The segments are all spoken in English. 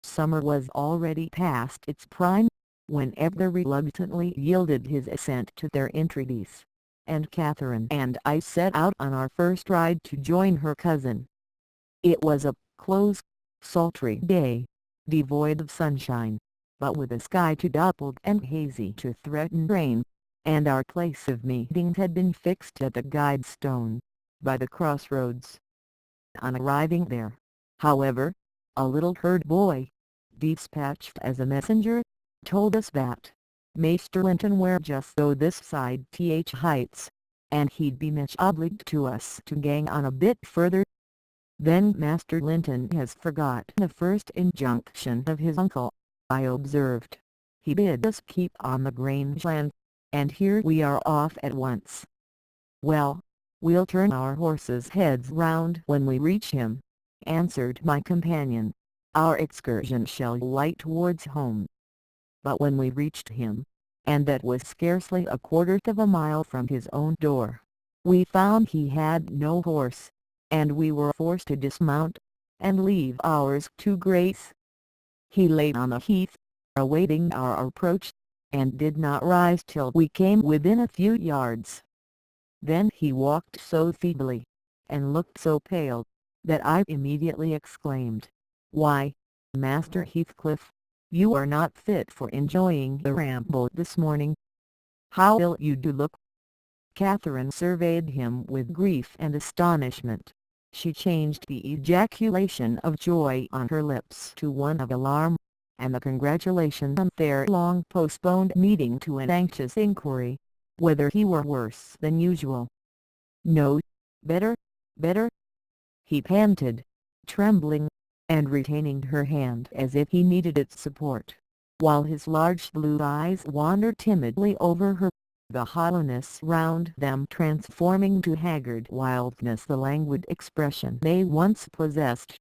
Summer was already past its prime, when Edgar reluctantly yielded his assent to their entreaties, and Catherine and I set out on our first ride to join her cousin. It was a close, sultry day, devoid of sunshine, but with a sky too dappled and hazy to threaten rain, and our place of meeting had been fixed at the guide stone, by the crossroads. On arriving there, however, a little herd boy, dispatched as a messenger, told us that Maester Linton were just go this side th Heights, and he'd be much obliged to us to gang on a bit further. Then Master Linton has forgot the first injunction of his uncle, I observed. He bid us keep on the Grange land, and here we are off at once. Well, we'll turn our horses' heads round when we reach him, answered my companion. Our excursion shall lie towards home. But when we reached him, and that was scarcely a quarter of a mile from his own door, we found he had no horse, and we were forced to dismount, and leave ours to graze. He lay on the heath, awaiting our approach, and did not rise till we came within a few yards. Then he walked so feebly, and looked so pale, that I immediately exclaimed, "Why, Master Heathcliff, you are not fit for enjoying the ramble this morning. How ill you do look!" Catherine surveyed him with grief and astonishment. She changed the ejaculation of joy on her lips to one of alarm, and the congratulation on their long-postponed meeting to an anxious inquiry, whether he were worse than usual. "No, better, better," he panted, trembling, and retaining her hand as if he needed its support, while his large blue eyes wandered timidly over her, the hollowness round them transforming to haggard wildness the languid expression they once possessed.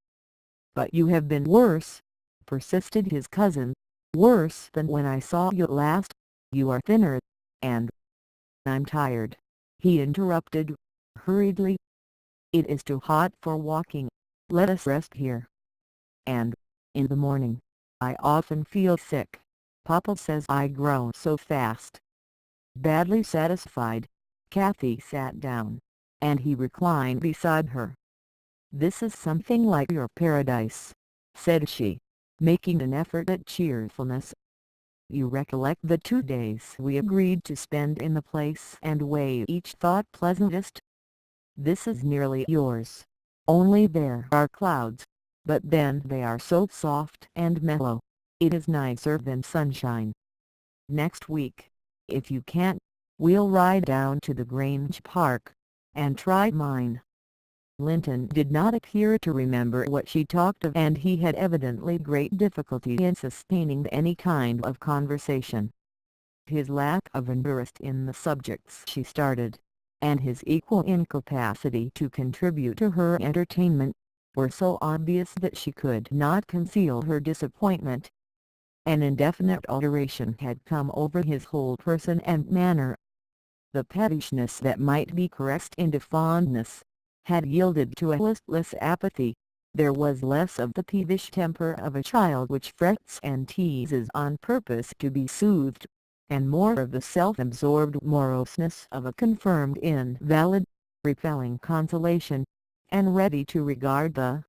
"But you have been worse," persisted his cousin, "worse than when I saw you last. You are thinner, and—" "I'm tired," he interrupted, hurriedly. "It is too hot for walking. Let us rest here. And, in the morning, I often feel sick. Papa says I grow so fast." Badly satisfied, Kathy sat down, and he reclined beside her. "This is something like your paradise," said she, making an effort at cheerfulness. "You recollect the 2 days we agreed to spend in the place and way each thought pleasantest? This is nearly yours, only there are clouds, but then they are so soft and mellow, it is nicer than sunshine. Next week, if you can't, we'll ride down to the Grange Park, and try mine." Linton did not appear to remember what she talked of, and he had evidently great difficulty in sustaining any kind of conversation. His lack of interest in the subjects she started, and his equal incapacity to contribute to her entertainment, were so obvious that she could not conceal her disappointment. An indefinite alteration had come over his whole person and manner. The pettishness that might be caressed into fondness, had yielded to a listless apathy. There was less of the peevish temper of a child which frets and teases on purpose to be soothed, and more of the self-absorbed moroseness of a confirmed invalid, repelling consolation, and ready to regard the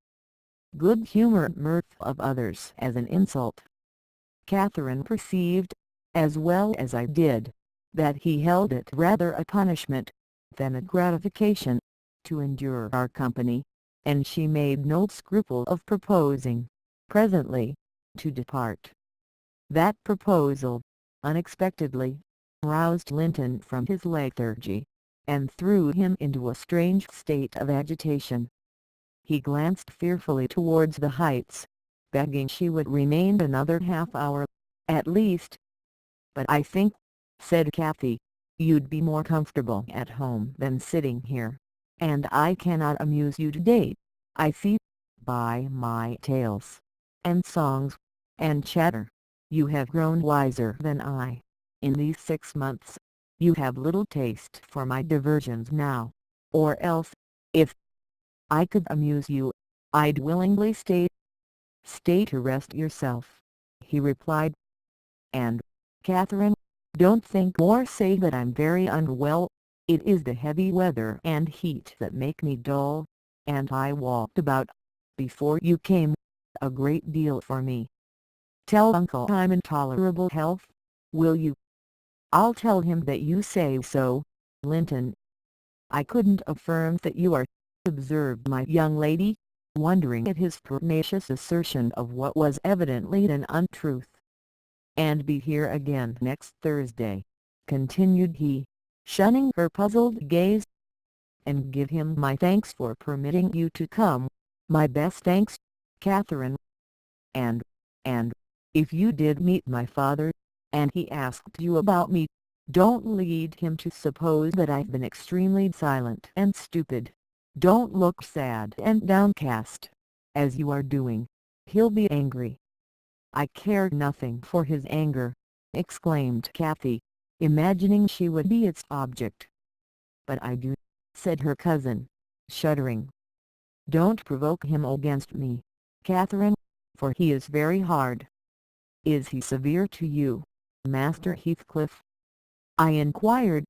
good-humoured mirth of others as an insult. Catherine perceived, as well as I did, that he held it rather a punishment, than a gratification, to endure our company, and she made no scruple of proposing, presently, to depart. That proposal, unexpectedly, roused Linton from his lethargy, and threw him into a strange state of agitation. He glanced fearfully towards the heights, begging she would remain another half-hour, at least. "But I think," said Kathy, "you'd be more comfortable at home than sitting here, and I cannot amuse you today, I see, by my tales, and songs, and chatter. You have grown wiser than I, in these 6 months. You have little taste for my diversions now, or else, if I could amuse you, I'd willingly stay." "Stay to rest yourself," he replied. "And, Catherine, don't think more, say that I'm very unwell. It is the heavy weather and heat that make me dull, and I walked about, before you came, a great deal for me. Tell Uncle I'm in tolerable health, will you?" "I'll tell him that you say so, Linton." "I couldn't affirm that you are," observed my young lady, wondering at his pertinacious assertion of what was evidently an untruth. "And be here again next Thursday," continued he, shunning her puzzled gaze. "And give him my thanks for permitting you to come, my best thanks, Catherine. And, if you did meet my father, and he asked you about me, don't lead him to suppose that I've been extremely silent and stupid. Don't look sad and downcast, as you are doing. He'll be angry." "I care nothing for his anger," exclaimed Kathy, imagining she would be its object. "But I do," said her cousin, shuddering. "Don't provoke him against me, Catherine, for he is very hard." "Is he severe to you, Master Heathcliff?" I inquired.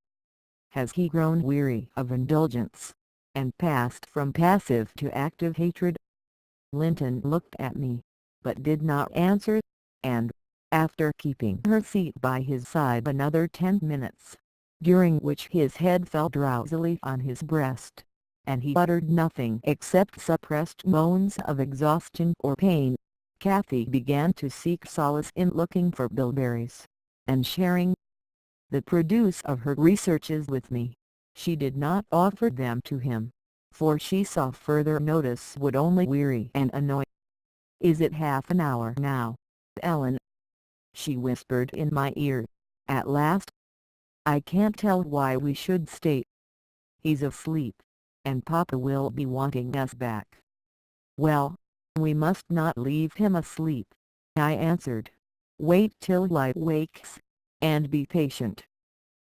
"Has he grown weary of indulgence, and passed from passive to active hatred?" Linton looked at me, but did not answer, and, after keeping her seat by his side another 10 minutes, during which his head fell drowsily on his breast, and he uttered nothing except suppressed moans of exhaustion or pain, Kathy began to seek solace in looking for bilberries, and sharing the produce of her researches with me. She did not offer them to him, for she saw further notice would only weary and annoy. "Is it half an hour now, Ellen?" she whispered in my ear, at last. "I can't tell why we should stay. He's asleep, and Papa will be wanting us back." "Well, we must not leave him asleep," I answered. "Wait till light wakes, and be patient."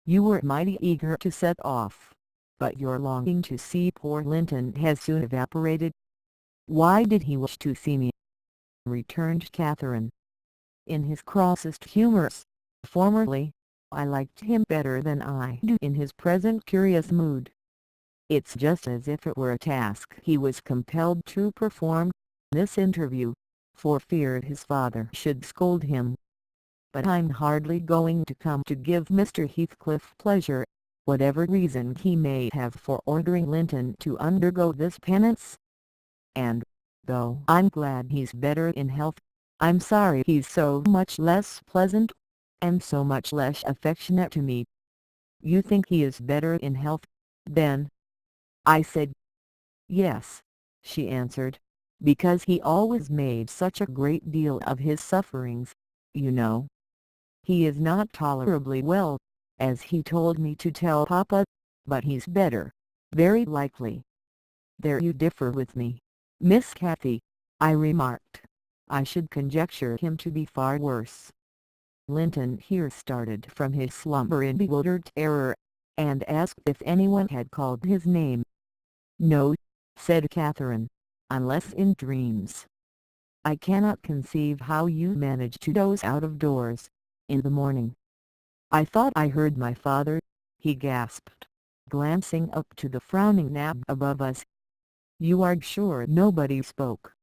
"You were mighty eager to set off, but your longing to see poor Linton has soon evaporated." "Why did he wish to see me?" returned Catherine. "In his crossest humours, formerly, I liked him better than I do in his present curious mood. It's just as if it were a task he was compelled to perform, this interview, for fear his father should scold him. But I'm hardly going to come to give Mr. Heathcliff pleasure, whatever reason he may have for ordering Linton to undergo this penance. And, though I'm glad he's better in health, I'm sorry he's so much less pleasant, and so much less affectionate to me." "You think he is better in health, then?" I said. "Yes," she answered, "because he always made such a great deal of his sufferings, you know. He is not tolerably well, as he told me to tell Papa, but he's better, very likely." "There you differ with me, Miss Cathy," I remarked. "I should conjecture him to be far worse." Linton here started from his slumber in bewildered terror, and asked if anyone had called his name. "No," said Catherine, "unless in dreams." "I cannot conceive how you manage to doze out of doors, in the morning." "I thought I heard my father," he gasped, glancing up to the frowning nab above us. "You are sure nobody spoke?"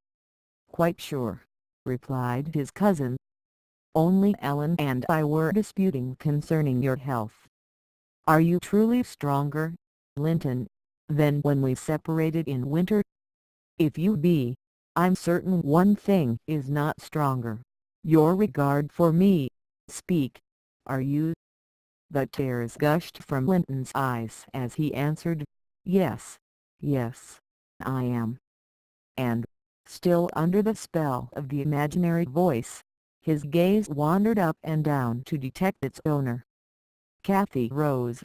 "Quite sure," replied his cousin. "Only Ellen and I were disputing concerning your health. Are you truly stronger, Linton, than when we separated in winter? If you be, I'm certain one thing is not stronger, your regard for me. Speak, are you?" The tears gushed from Linton's eyes as he answered, "Yes, yes, I am." And, still under the spell of the imaginary voice, his gaze wandered up and down to detect its owner. Kathy rose.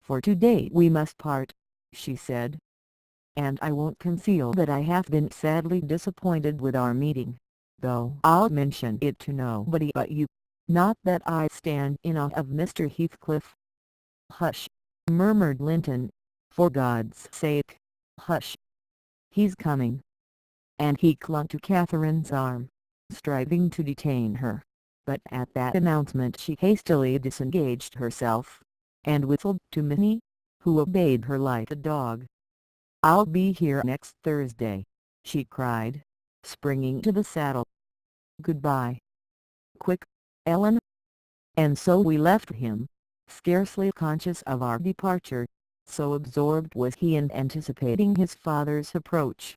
"For today we must part," she said. "And I won't conceal that I have been sadly disappointed with our meeting, though I'll mention it to nobody but you. Not that I stand in awe of Mr. Heathcliff." "Hush," murmured Linton, "for God's sake, hush. He's coming." and he clung to Catherine's arm, striving to detain her. But at that announcement she hastily disengaged herself, and whistled to Minnie, who obeyed her like a dog. "I'll be here next Thursday," she cried, springing to the saddle. "Goodbye. Quick, Ellen." And so we left him, scarcely conscious of our departure, so absorbed was he in anticipating his father's approach.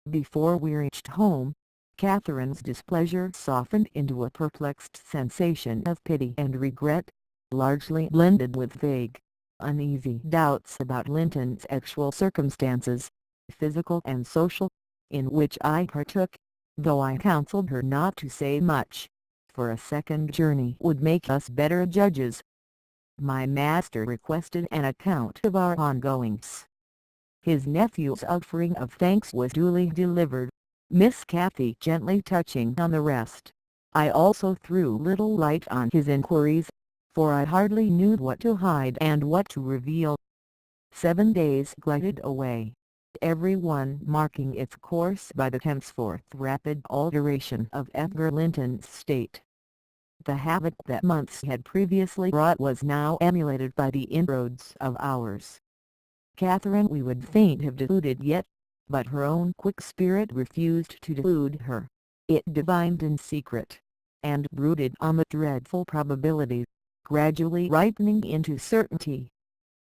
Before we reached home, Catherine's displeasure softened into a perplexed sensation of pity and regret, largely blended with vague, uneasy doubts about Linton's actual circumstances, physical and social, in which I partook, though I counseled her not to say much, for a second journey would make us better judges. My master requested an account of our ongoings. His nephew's offering of thanks was duly delivered, Miss Cathy gently touching on the rest. I also threw little light on his inquiries, for I hardly knew what to hide and what to reveal. 7 days glided away, every one marking its course by the henceforth rapid alteration of Edgar Linton's state. The havoc that months had previously wrought was now emulated by the inroads of hours. Catherine we would fain have deluded yet, but her own quick spirit refused to delude her. It divined in secret, and brooded on the dreadful probability, gradually ripening into certainty.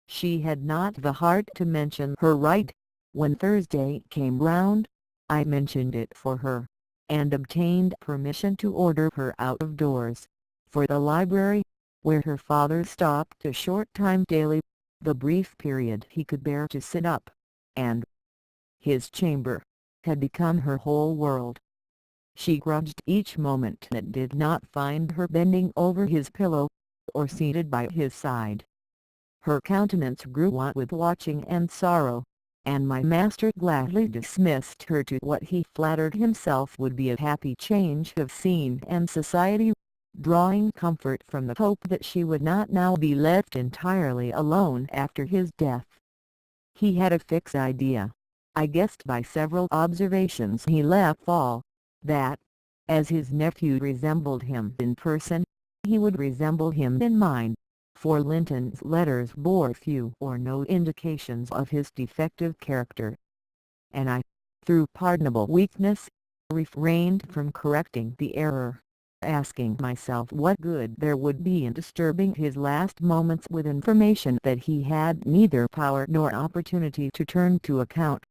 She had not the heart to mention her right. When Thursday came round, I mentioned it for her, and obtained permission to order her out of doors, for the library, where her father stopped a short time daily, the brief period he could bear to sit up, and his chamber had become her whole world. She grudged each moment that did not find her bending over his pillow, or seated by his side. Her countenance grew wan with watching and sorrow, and my master gladly dismissed her to what he flattered himself would be a happy change of scene and society, drawing comfort from the hope that she would not now be left entirely alone after his death. He had a fixed idea, I guessed by several observations he let fall, that, as his nephew resembled him in person, he would resemble him in mind, for Linton's letters bore few or no indications of his defective character. And I, through pardonable weakness, refrained from correcting the error, asking myself what good there would be in disturbing his last moments with information that he had neither power nor opportunity to turn to account.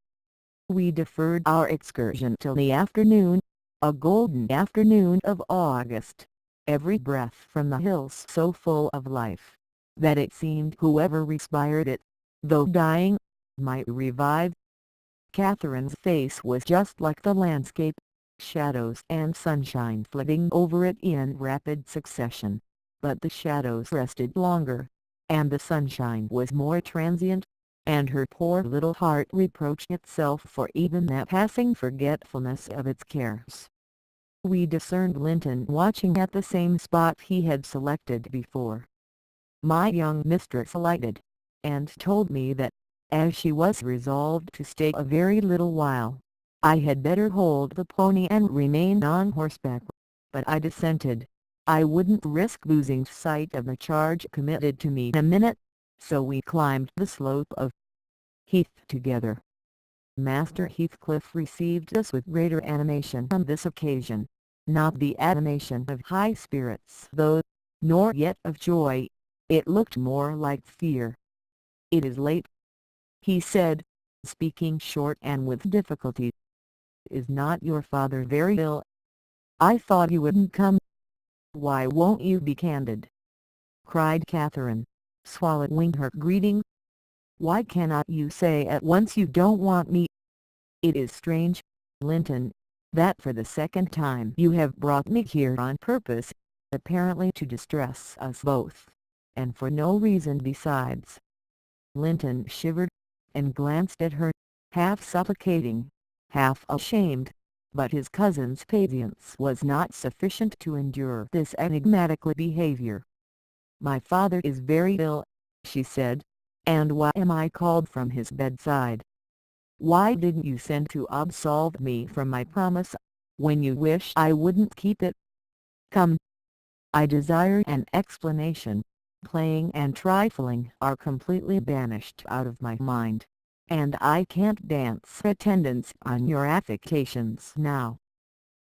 We deferred our excursion till the afternoon, a golden afternoon of August, every breath from the hills so full of life, that it seemed whoever respired it, though dying, might revive. Catherine's face was just like the landscape, shadows and sunshine flitting over it in rapid succession, but the shadows rested longer, and the sunshine was more transient, and her poor little heart reproached itself for even that passing forgetfulness of its cares. We discerned Linton watching at the same spot he had selected before. My young mistress alighted, and told me that, as she was resolved to stay a very little while, I had better hold the pony and remain on horseback, but I dissented. I wouldn't risk losing sight of the charge committed to me in a minute, so we climbed the slope of Heath together. Master Heathcliff received us with greater animation on this occasion, not the animation of high spirits though, nor yet of joy. It looked more like fear. "It is late," he said, speaking short and with difficulty. "Is not your father very ill? I thought you wouldn't come." "Why won't you be candid?" cried Catherine, swallowing her greeting. "Why cannot you say at once you don't want me? It is strange, Linton, that for the second time you have brought me here on purpose, apparently to distress us both, and for no reason besides." Linton shivered, and glanced at her, half supplicating, half ashamed, but his cousin's patience was not sufficient to endure this enigmatic behavior. "My father is very ill," she said, "and why am I called from his bedside?" Why didn't you send to absolve me from my promise, when you wish I wouldn't keep it? Come. I desire an explanation. Playing and trifling are completely banished out of my mind, and I can't dance attendance on your affectations now.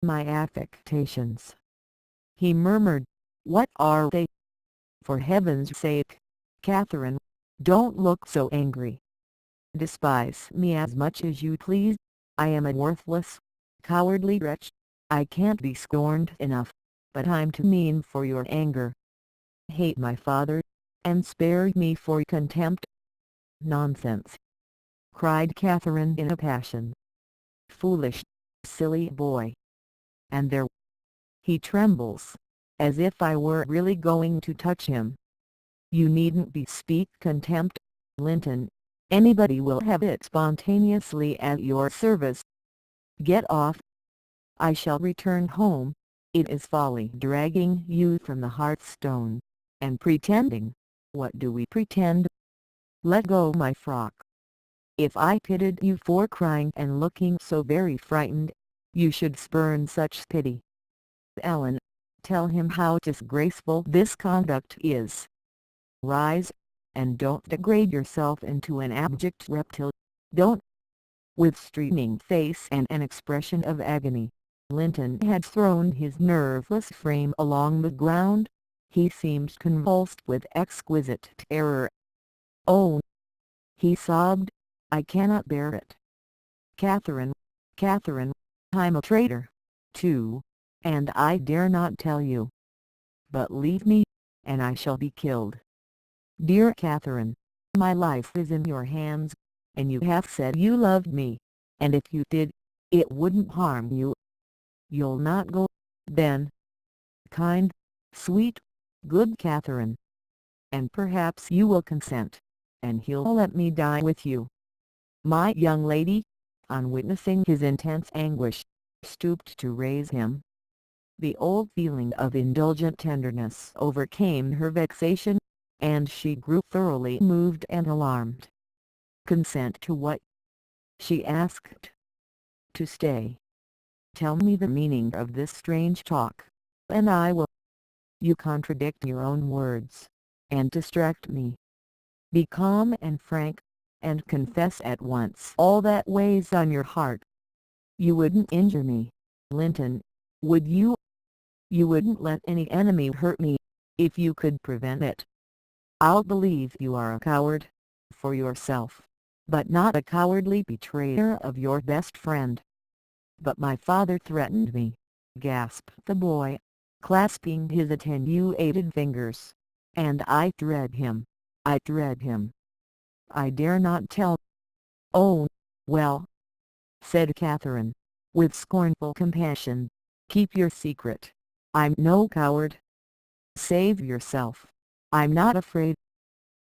My affectations, he murmured. What are they? For heaven's sake, Catherine, don't look so angry. Despise me as much as you please. I am a worthless, cowardly wretch. I can't be scorned enough, but I'm too mean for your anger. Hate my father, and spare me for contempt. Nonsense! Cried Catherine in a passion. Foolish, silly boy. And there, he trembles, as if I were really going to touch him. You needn't bespeak contempt, Linton. Anybody will have it spontaneously at your service. Get off. I shall return home. It is folly dragging you from the hearthstone, and pretending. What do we pretend? Let go my frock. If I pitied you for crying and looking so very frightened, you should spurn such pity. Ellen, tell him how disgraceful this conduct is. Rise, and don't degrade yourself into an abject reptile. Don't. With streaming face and an expression of agony, Linton had thrown his nerveless frame along the ground. He seemed convulsed with exquisite terror. Oh! He sobbed, I cannot bear it. Catherine, Catherine, I'm a traitor, too, and I dare not tell you. But leave me, and I shall be killed. Dear Catherine, my life is in your hands, and you have said you loved me, and if you did, it wouldn't harm you. You'll not go, then? Kind, sweet, good Catherine. And perhaps you will consent, and he'll let me die with you. My young lady, on witnessing his intense anguish, stooped to raise him. The old feeling of indulgent tenderness overcame her vexation, and she grew thoroughly moved and alarmed. Consent to what? She asked. To stay. Tell me the meaning of this strange talk, and I will. You contradict your own words, and distract me. Be calm and frank, and confess at once all that weighs on your heart. You wouldn't injure me, Linton, would you? You wouldn't let any enemy hurt me, if you could prevent it. I'll believe you are a coward, for yourself, but not a cowardly betrayer of your best friend. But my father threatened me, gasped the boy, clasping his attenuated fingers, and I dread him, I dread him. I dare not tell. Oh, well, said Catherine, with scornful compassion, keep your secret. I'm no coward. Save yourself. I'm not afraid.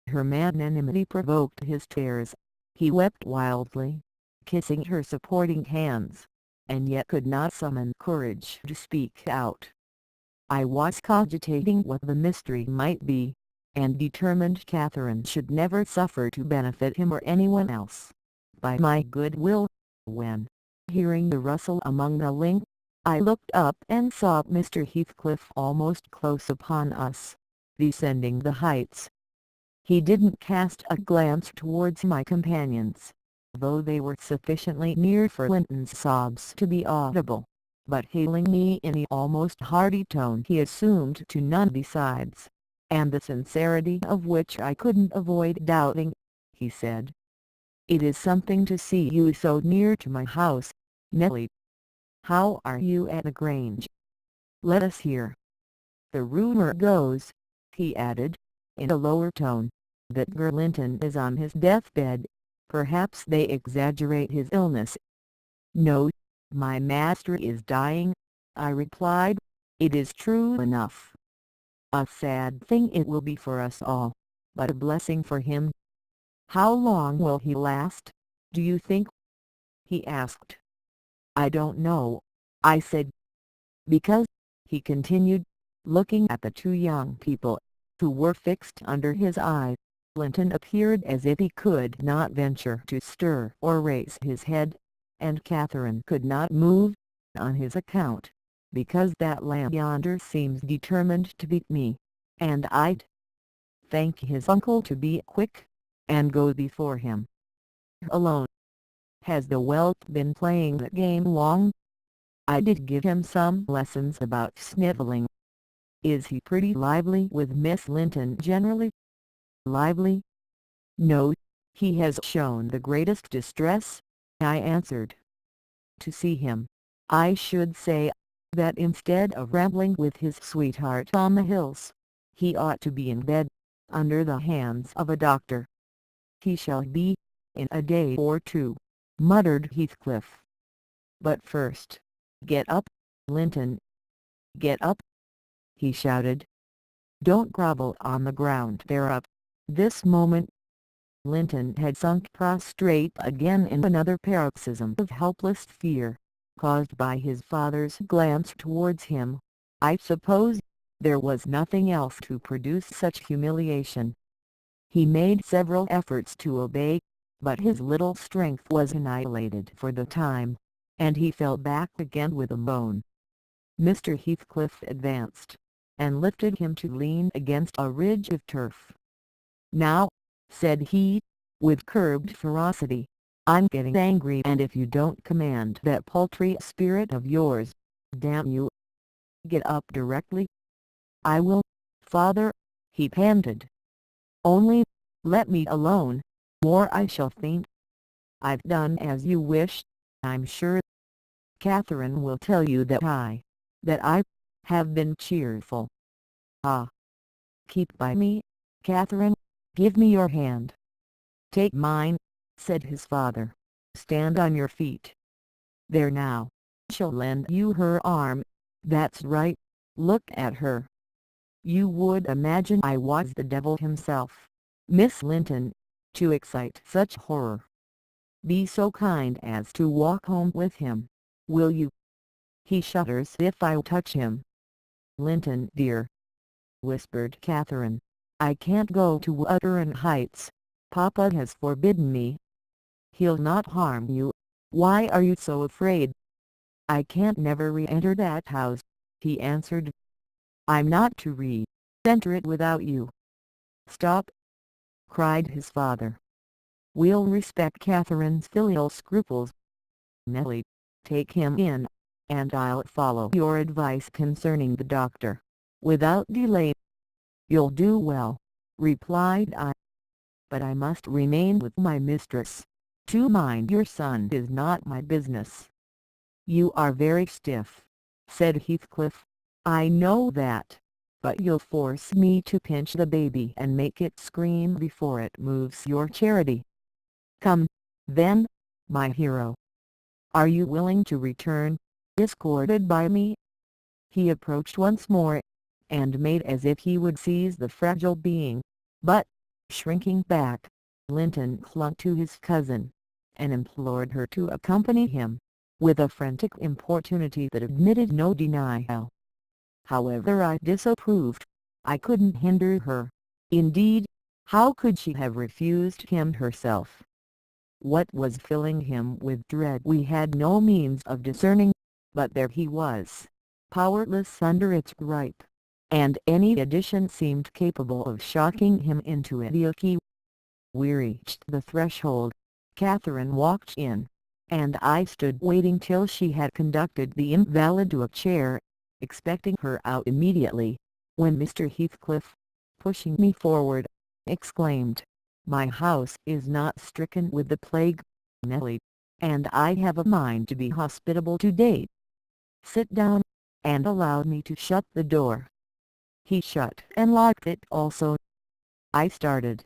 Her magnanimity provoked his tears. He wept wildly, kissing her supporting hands, and yet could not summon courage to speak out. I was cogitating what the mystery might be, and determined Catherine should never suffer to benefit him or anyone else by my good will, when, hearing the rustle among the ling, I looked up and saw Mr. Heathcliff almost close upon us, descending the heights. He didn't cast a glance towards my companions, though they were sufficiently near for Linton's sobs to be audible, but hailing me in the almost hearty tone he assumed to none besides, and the sincerity of which I couldn't avoid doubting, he said, "It is something to see you so near to my house, Nelly. How are you at the Grange? Let us hear. The rumour goes," he added, in a lower tone, "that Linton is on his deathbed. Perhaps they exaggerate his illness." "No, my master is dying," I replied. "It is true enough. A sad thing it will be for us all, but a blessing for him." "How long will he last, do you think?" he asked. "I don't know," I said. "Because," he continued, looking at the two young people, who were fixed under his eye, Linton appeared as if he could not venture to stir or raise his head, and Catherine could not move, on his account, because that lamb yonder seems determined to beat me, and I'd thank his uncle to be quick, and go before him. Alone. Has the whelp been playing that game long? I did give him some lessons about snivelling. Is he pretty lively with Miss Linton generally? Lively? No, he has shown the greatest distress, I answered. To see him, I should say, that instead of rambling with his sweetheart on the hills, he ought to be in bed, under the hands of a doctor. He shall be, in a day or two, muttered Heathcliff. But first, get up, Linton. Get up, he shouted. Don't grovel on the ground there up, this moment. Linton had sunk prostrate again in another paroxysm of helpless fear, caused by his father's glance towards him. I suppose there was nothing else to produce such humiliation. He made several efforts to obey, but his little strength was annihilated for the time, and he fell back again with a moan. Mr. Heathcliff advanced, and lifted him to lean against a ridge of turf. Now, said he, with curbed ferocity, I'm getting angry, and if you don't command that paltry spirit of yours, damn you, get up directly. I will, father, he panted. Only, let me alone, or I shall faint. I've done as you wish, I'm sure. Catherine will tell you that I have been cheerful. Ah! Keep by me, Catherine, give me your hand. Take mine, said his father. Stand on your feet. There now, she'll lend you her arm, that's right, look at her. You would imagine I was the devil himself, Miss Linton, to excite such horror. Be so kind as to walk home with him, will you? He shudders if I touch him. Linton dear, whispered Catherine, I can't go to Wuthering Heights, Papa has forbidden me. He'll not harm you, why are you so afraid? I can't never re-enter that house, he answered. I'm not to re-enter it without you. Stop! Cried his father. We'll respect Catherine's filial scruples. Nellie, take him in, and I'll follow your advice concerning the doctor, without delay. You'll do well, replied I. But I must remain with my mistress. To mind your son is not my business. You are very stiff, said Heathcliff. I know that, but you'll force me to pinch the baby and make it scream before it moves your charity. Come, then, my hero. Are you willing to return, escorted by me? He approached once more, and made as if he would seize the fragile being, but, shrinking back, Linton clung to his cousin, and implored her to accompany him, with a frantic importunity that admitted no denial. However I disapproved, I couldn't hinder her. Indeed, how could she have refused him herself? What was filling him with dread we had no means of discerning, but there he was, powerless under its gripe, and any addition seemed capable of shocking him into idiocy. We reached the threshold, Catherine walked in, and I stood waiting till she had conducted the invalid to a chair, expecting her out immediately, when Mr. Heathcliff, pushing me forward, exclaimed, My house is not stricken with the plague, Nellie, and I have a mind to be hospitable today. Sit down, and allow me to shut the door. He shut and locked it also. I started.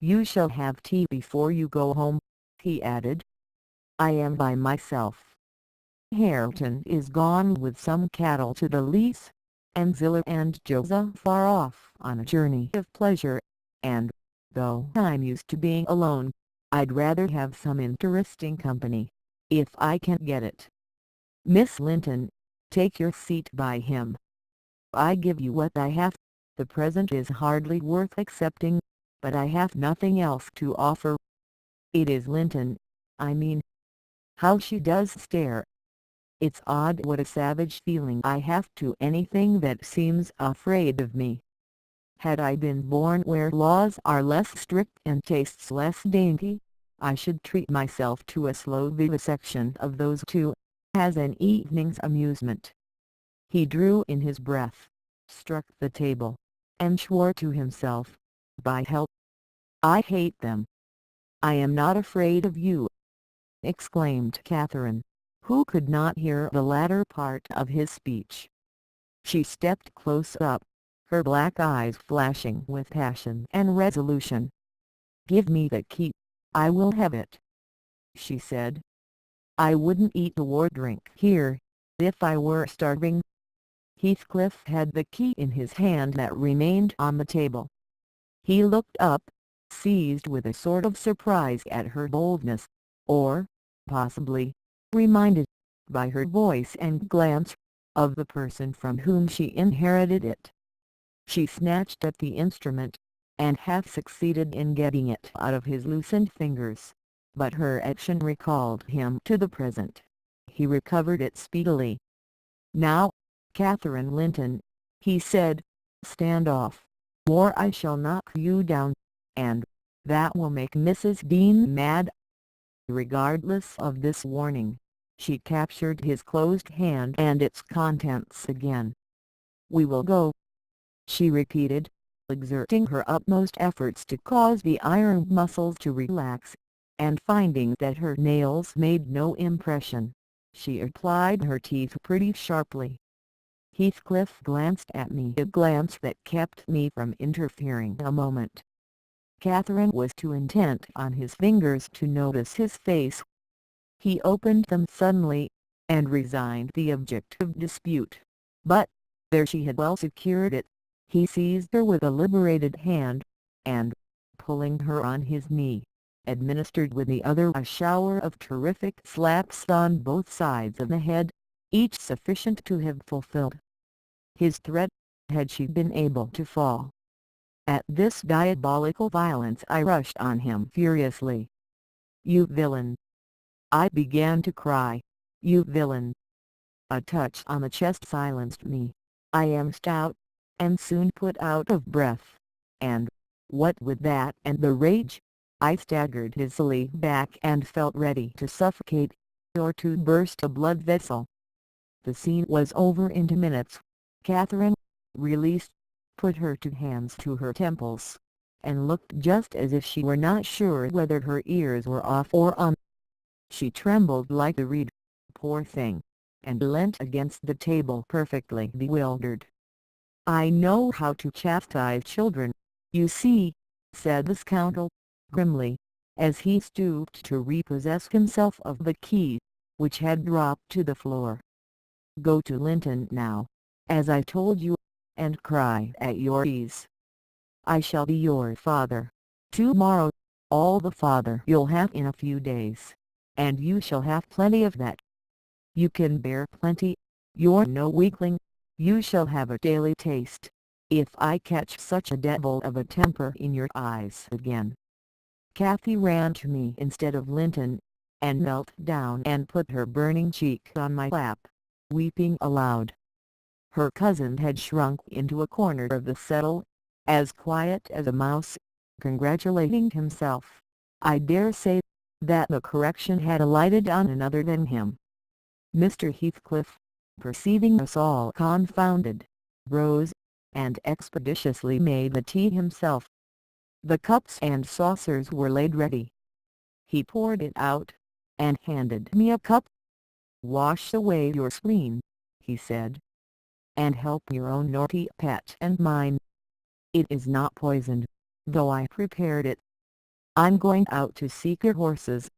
You shall have tea before you go home, he added. I am by myself. Hareton is gone with some cattle to the lease, and Zillah and Joseph are off on a journey of pleasure, and, though I'm used to being alone, I'd rather have some interesting company, if I can get it. Miss Linton, take your seat by him. I give you what I have, the present is hardly worth accepting, but I have nothing else to offer. It is Linton, I mean. How she does stare. It's odd what a savage feeling I have to anything that seems afraid of me. Had I been born where laws are less strict and tastes less dainty, I should treat myself to a slow vivisection of those two, as an evening's amusement. He drew in his breath, struck the table, and swore to himself, by hell, I hate them. I am not afraid of you, exclaimed Catherine, who could not hear the latter part of his speech. She stepped close up, her black eyes flashing with passion and resolution. Give me the key, I will have it, she said. I wouldn't eat or drink here, if I were starving. Heathcliff had the key in his hand that remained on the table. He looked up, seized with a sort of surprise at her boldness, or, possibly, reminded, by her voice and glance, of the person from whom she inherited it. She snatched at the instrument, and half succeeded in getting it out of his loosened fingers, but her action recalled him to the present. He recovered it speedily. Now, Catherine Linton, he said, stand off, or I shall knock you down, and that will make Mrs. Dean mad. Regardless of this warning, she captured his closed hand and its contents again. We will go, she repeated, exerting her utmost efforts to cause the iron muscles to relax, and finding that her nails made no impression, she applied her teeth pretty sharply. Heathcliff glanced at me, a glance that kept me from interfering a moment. Catherine was too intent on his fingers to notice his face. He opened them suddenly, and resigned the object of dispute, but, there she had well secured it. He seized her with a liberated hand, and, pulling her on his knee, administered with the other a shower of terrific slaps on both sides of the head, each sufficient to have fulfilled his threat, had she been able to fall. At this diabolical violence I rushed on him furiously. You villain! I began to cry. You villain! A touch on the chest silenced me. I am stout, and soon put out of breath, and, what with that and the rage, I staggered dizzily back and felt ready to suffocate, or to burst a blood vessel. The scene was over in 2 minutes. Catherine, released, put her two hands to her temples, and looked just as if she were not sure whether her ears were off or on. She trembled like a reed, poor thing, and leant against the table perfectly bewildered. I know how to chastise children, you see, said the scoundrel, grimly, as he stooped to repossess himself of the key, which had dropped to the floor. Go to Linton now, as I told you, and cry at your ease. I shall be your father, tomorrow, all the father you'll have in a few days, and you shall have plenty of that. You can bear plenty, you're no weakling. You shall have a daily taste, if I catch such a devil of a temper in your eyes again. Cathy ran to me instead of Linton, and knelt down and put her burning cheek on my lap, weeping aloud. Her cousin had shrunk into a corner of the settle, as quiet as a mouse, congratulating himself, I dare say, that the correction had alighted on another than him. Mr. Heathcliff, perceiving us all confounded, rose, and expeditiously made the tea himself. The cups and saucers were laid ready. He poured it out, and handed me a cup. Wash away your spleen, he said, and help your own naughty pet and mine. It is not poisoned, though I prepared it. I'm going out to seek your horses.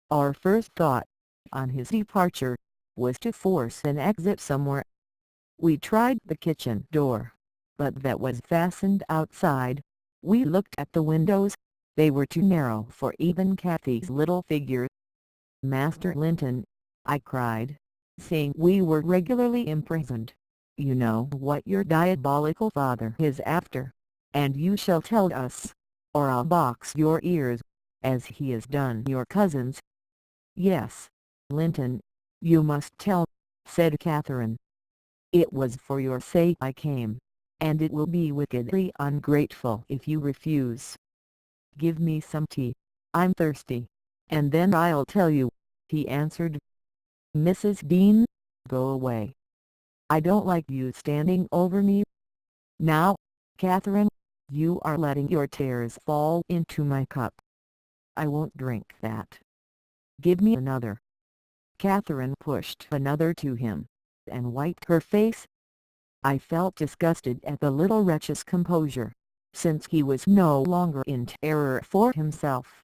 Our first thought, on his departure, was to force an exit somewhere. We tried the kitchen door, but that was fastened outside. We looked at the windows, they were too narrow for even Cathy's little figure. Master Linton, I cried, seeing we were regularly imprisoned, you know what your diabolical father is after, and you shall tell us. or I'll box your ears, as he has done your cousins." "Yes, Linton, you must tell," said Catherine. "It was for your sake I came, and it will be wickedly ungrateful if you refuse. Give me some tea, I'm thirsty, and then I'll tell you," he answered. "Mrs. Dean, go away. I don't like you standing over me. Now, Catherine, you are letting your tears fall into my cup. I won't drink that. Give me another." Catherine pushed another to him, and wiped her face. I felt disgusted at the little wretch's composure, since he was no longer in terror for himself.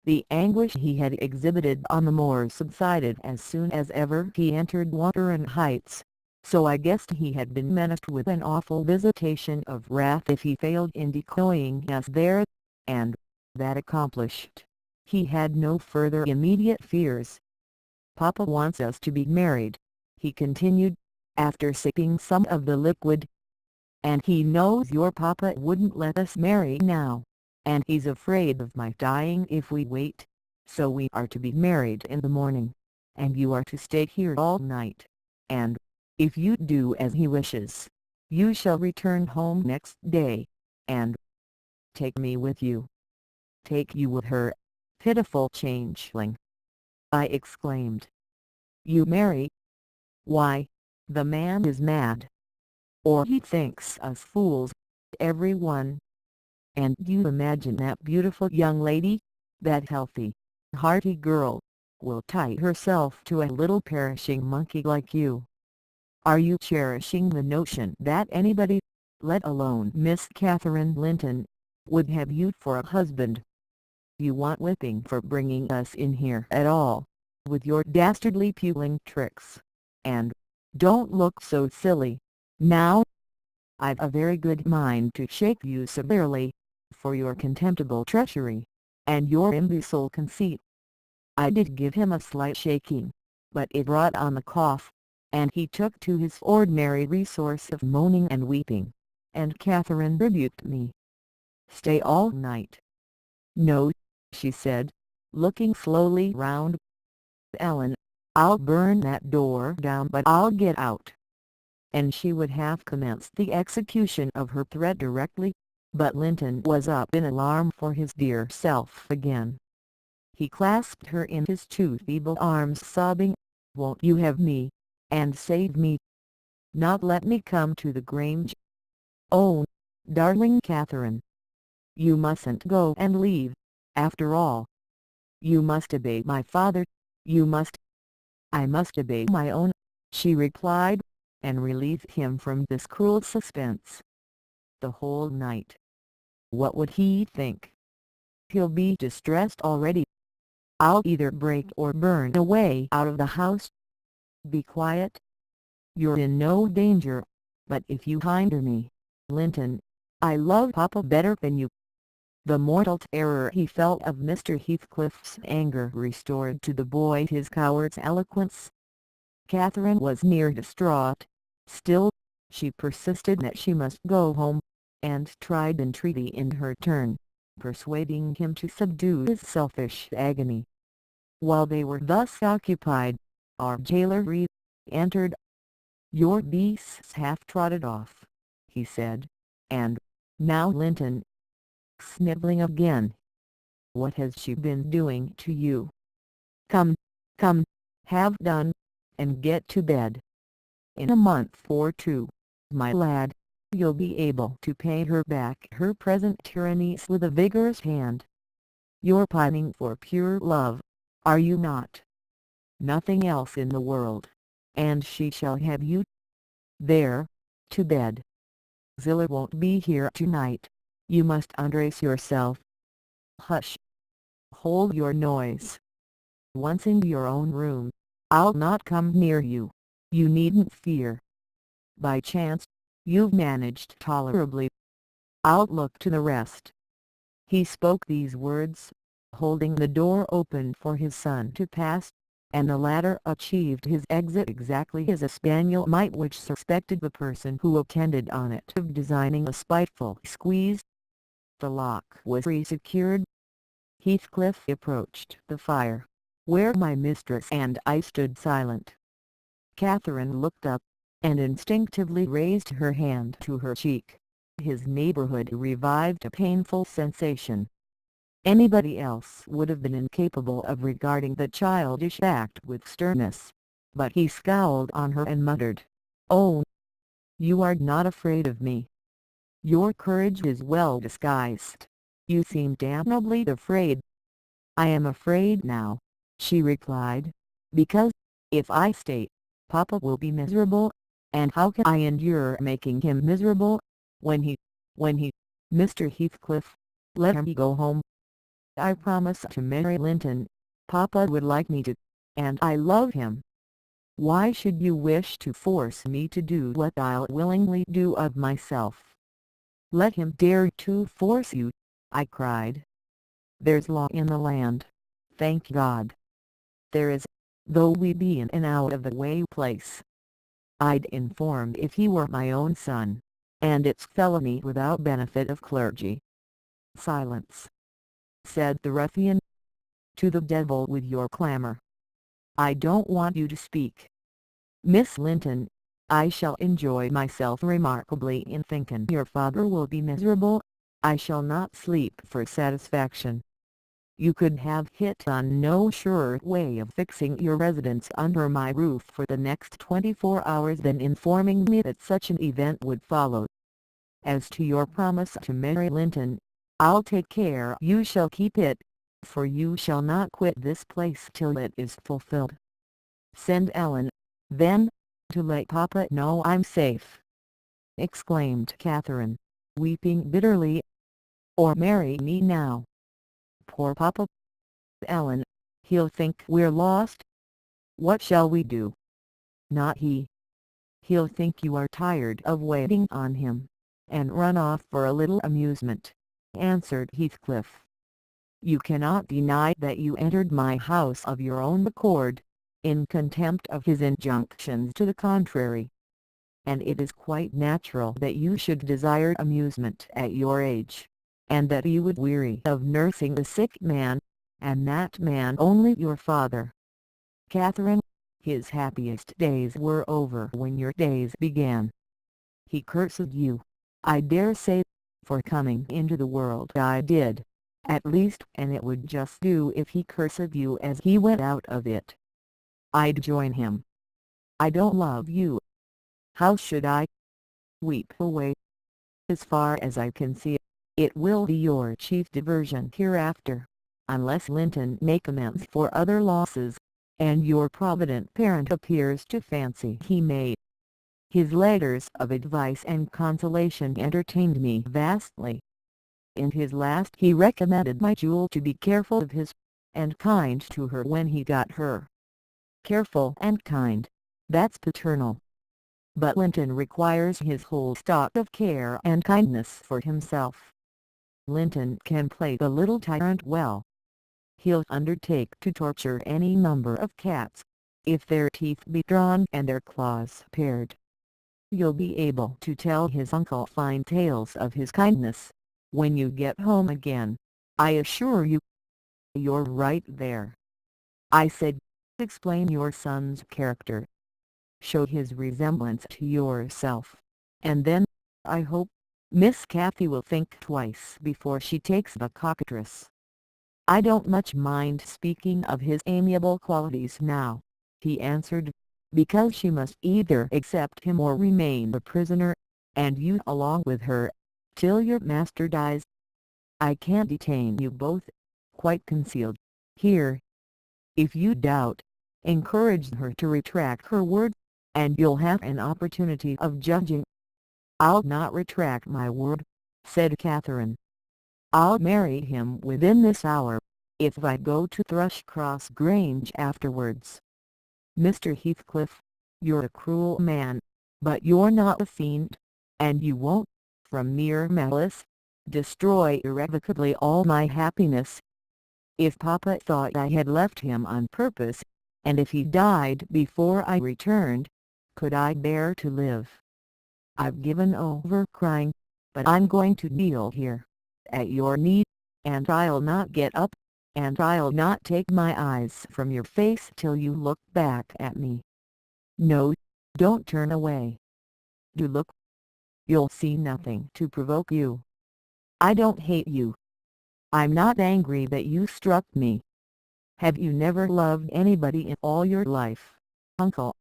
The anguish he had exhibited on the moor subsided as soon as ever he entered Wuthering Heights, so I guessed he had been menaced with an awful visitation of wrath if he failed in decoying us there, and, that accomplished, he had no further immediate fears. "Papa wants us to be married," he continued, after sipping some of the liquid. "And he knows your papa wouldn't let us marry now, and he's afraid of my dying if we wait, so we are to be married in the morning, and you are to stay here all night, and, if you do as he wishes, you shall return home next day, and take me with you." "Take you with her, pitiful changeling!" I exclaimed. "You marry? Why, the man is mad. Or he thinks us fools, everyone. And you imagine that beautiful young lady, that healthy, hearty girl, will tie herself to a little perishing monkey like you? Are you cherishing the notion that anybody, let alone Miss Catherine Linton, would have you for a husband? You want whipping for bringing us in here at all, with your dastardly puling tricks, and, don't look so silly, now. I've a very good mind to shake you severely, for your contemptible treachery, and your imbecile conceit." I did give him a slight shaking, but it brought on the cough, and he took to his ordinary resource of moaning and weeping, and Catherine rebuked me. "Stay all night?" "No," she said, looking slowly round. "Ellen, I'll burn that door down, but I'll get out." And she would have commenced the execution of her threat directly, but Linton was up in alarm for his dear self again. He clasped her in his two feeble arms, sobbing, "Won't you have me, and save me? Not let me come to the Grange? Oh, darling Catherine! You mustn't go and leave, after all. You must obey my father, you must." "I must obey my own," she replied, and relieve him from this cruel suspense. "The whole night. What would he think? He'll be distressed already. I'll either break or burn away out of the house. Be quiet. You're in no danger, but if you hinder me, Linton, I love Papa better than you." The mortal terror he felt of Mr. Heathcliff's anger restored to the boy his coward's eloquence. Catherine was near distraught. Still, she persisted that she must go home, and tried entreaty in her turn, persuading him to subdue his selfish agony. While they were thus occupied, our jailer entered. "Your beast's half trotted off," he said, "and, now Linton," snivelling again, "what has she been doing to you? Come, come, have done, and get to bed. In a month or two, my lad, you'll be able to pay her back her present tyrannies with a vigorous hand. You're pining for pure love, are you not? Nothing else in the world, and she shall have you. There, to bed. Zillah won't be here tonight. You must undress yourself. Hush! Hold your noise. Once in your own room, I'll not come near you, you needn't fear. By chance, you've managed tolerably. I'll look to the rest." He spoke these words, holding the door open for his son to pass, and the latter achieved his exit exactly as a spaniel might which suspected the person who attended on it of designing a spiteful squeeze. The lock was re-secured. Heathcliff approached the fire, where my mistress and I stood silent. Catherine looked up, and instinctively raised her hand to her cheek. His neighborhood revived a painful sensation. Anybody else would have been incapable of regarding the childish act with sternness, but he scowled on her and muttered, "Oh, you are not afraid of me. Your courage is well disguised. You seem damnably afraid." "I am afraid now," she replied, "because, if I stay, Papa will be miserable, and how can I endure making him miserable, when he, Mr. Heathcliff, let him go home. I promised to marry Linton. Papa would like me to, and I love him. Why should you wish to force me to do what I'll willingly do of myself?" "Let him dare to force you," I cried. "There's law in the land, thank God. There is, though we be in an out-of-the-way place. I'd inform if he were my own son, and it's felony without benefit of clergy." "Silence," said the ruffian. "To the devil with your clamour. I don't want you to speak. Miss Linton, I shall enjoy myself remarkably in thinking your father will be miserable. I shall not sleep for satisfaction. You could have hit on no surer way of fixing your residence under my roof for the next 24 hours than informing me that such an event would follow. As to your promise to marry Linton, I'll take care you shall keep it, for you shall not quit this place till it is fulfilled. Send Ellen, then, to let Papa know I'm safe," exclaimed Catherine, weeping bitterly. "Or marry me now. Poor Papa! Ellen, he'll think we're lost. What shall we do?" "Not he. He'll think you are tired of waiting on him, and run off for a little amusement," answered Heathcliff. "You cannot deny that you entered my house of your own accord, in contempt of his injunctions to the contrary. And it is quite natural that you should desire amusement at your age, and that you would weary of nursing a sick man, and that man only your father. Catherine, his happiest days were over when your days began. He cursed you, I dare say, for coming into the world. I did, at least, and it would just do if he cursed you as he went out of it. I'd join him. I don't love you. How should I? Weep away. As far as I can see, it will be your chief diversion hereafter, unless Linton make amends for other losses, and your provident parent appears to fancy he may. His letters of advice and consolation entertained me vastly. In his last he recommended my Jewel to be careful of his, and kind to her when he got her. Careful and kind, that's paternal. But Linton requires his whole stock of care and kindness for himself. Linton can play the little tyrant well. He'll undertake to torture any number of cats, if their teeth be drawn and their claws pared. You'll be able to tell his uncle fine tales of his kindness, when you get home again, I assure you. You're right there. I said, explain your son's character. Show his resemblance to yourself, and then, I hope, Miss Cathy will think twice before she takes the cockatrice. I don't much mind speaking of his amiable qualities now," he answered, "because she must either accept him or remain a prisoner, and you along with her, till your master dies. I can't detain you both, quite concealed, here. If you doubt, encourage her to retract her word, and you'll have an opportunity of judging." "I'll not retract my word," said Catherine. "I'll marry him within this hour, if I go to Thrushcross Grange afterwards. Mr. Heathcliff, you're a cruel man, but you're not a fiend, and you won't, from mere malice, destroy irrevocably all my happiness. If Papa thought I had left him on purpose, and if he died before I returned, could I bear to live? I've given over crying, but I'm going to kneel here, at your knee, and I'll not get up, and I'll not take my eyes from your face till you look back at me. No, don't turn away. Do look. You'll see nothing to provoke you. I don't hate you. I'm not angry that you struck me. Have you never loved anybody in all your life, Uncle?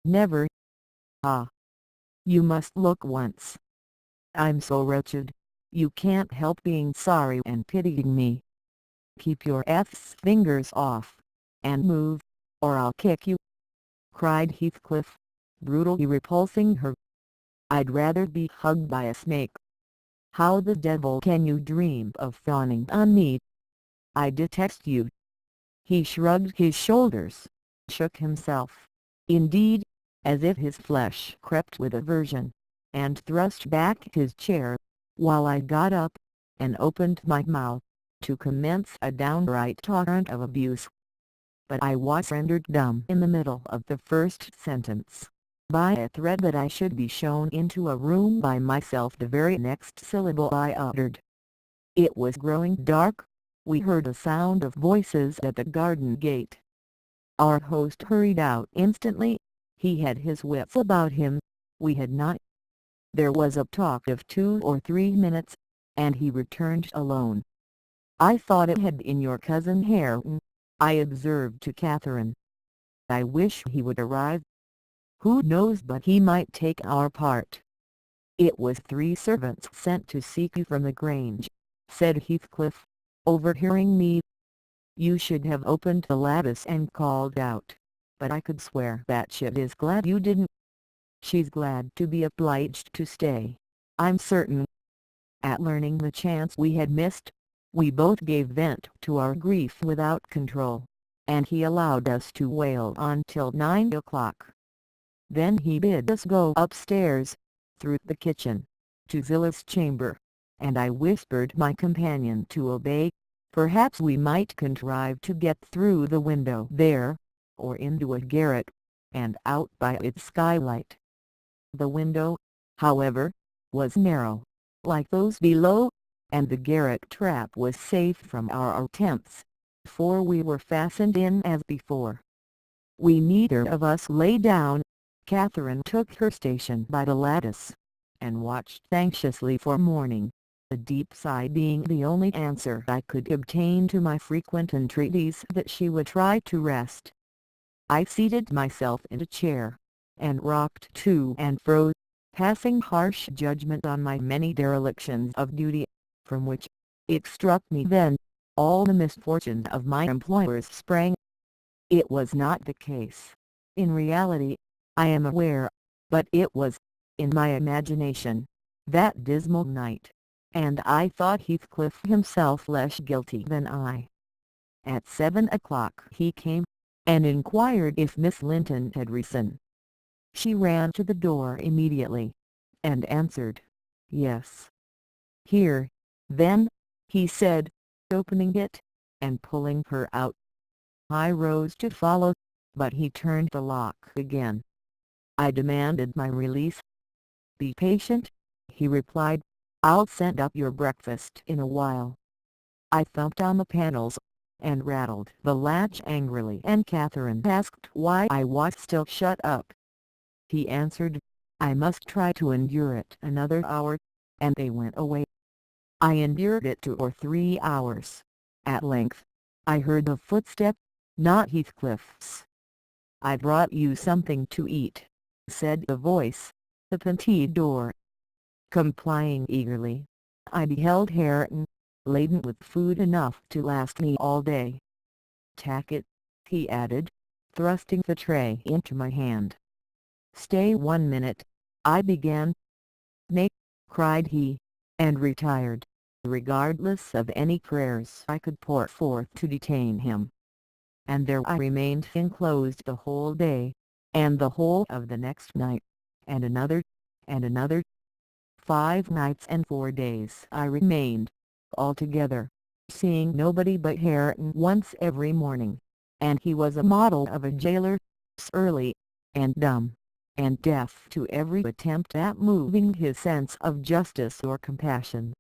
Never? Ah. You must look once. I'm so wretched, you can't help being sorry and pitying me. Keep your fingers off, and move, or I'll kick you," cried Heathcliff, brutally repulsing her. "I'd rather be hugged by a snake. How the devil can you dream of fawning on me? I detest you." He shrugged his shoulders, shook himself, indeed, as if his flesh crept with aversion, and thrust back his chair, while I got up, and opened my mouth, to commence a downright torrent of abuse. But I was rendered dumb in the middle of the first sentence, by a threat that I should be shown into a room by myself the very next syllable I uttered. It was growing dark. We heard a sound of voices at the garden gate. Our host hurried out instantly. He had his wits about him, we had not. There was a talk of 2 or 3 minutes, and he returned alone. "I thought it had been your cousin Hareton," I observed to Catherine. "I wish he would arrive. Who knows but he might take our part?" "It was 3 servants sent to seek you from the Grange," said Heathcliff, overhearing me. "You should have opened the lattice and called out, but I could swear that she is glad you didn't. She's glad to be obliged to stay, I'm certain." At learning the chance we had missed, we both gave vent to our grief without control, and he allowed us to wail on till 9 o'clock. Then he bid us go upstairs, through the kitchen, to Zilla's chamber, and I whispered my companion to obey. Perhaps we might contrive to get through the window there, or into a garret, and out by its skylight. The window, however, was narrow, like those below, and the garret trap was safe from our attempts, for we were fastened in as before. We neither of us lay down. Catherine took her station by the lattice, and watched anxiously for morning, a deep sigh being the only answer I could obtain to my frequent entreaties that she would try to rest. I seated myself in a chair, and rocked to and fro, passing harsh judgment on my many derelictions of duty, from which, it struck me then, all the misfortunes of my employers sprang. It was not the case, in reality, I am aware, but it was, in my imagination, that dismal night, and I thought Heathcliff himself less guilty than I. At 7 o'clock he came, and inquired if Miss Linton had risen. She ran to the door immediately, and answered, "Yes." "Here, then," he said, opening it, and pulling her out. I rose to follow, but he turned the lock again. I demanded my release. "Be patient," he replied, "I'll send up your breakfast in a while." I thumped on the panels, and rattled the latch angrily, and Catherine asked why I was still shut up. He answered, "I must try to endure it another hour," and they went away. I endured it 2 or 3 hours. At length, I heard a footstep, not Heathcliff's. "I brought you something to eat," said a voice, opened the door. Complying eagerly, I beheld Hareton, laden with food enough to last me all day. "Tack it," he added, thrusting the tray into my hand. "Stay 1 minute," I began. "Nay," cried he, and retired, regardless of any prayers I could pour forth to detain him. And there I remained enclosed the whole day, and the whole of the next night, and another, and another. 5 nights and 4 days I remained, altogether, seeing nobody but Hareton once every morning, and he was a model of a jailer, surly, and dumb, and deaf to every attempt at moving his sense of justice or compassion.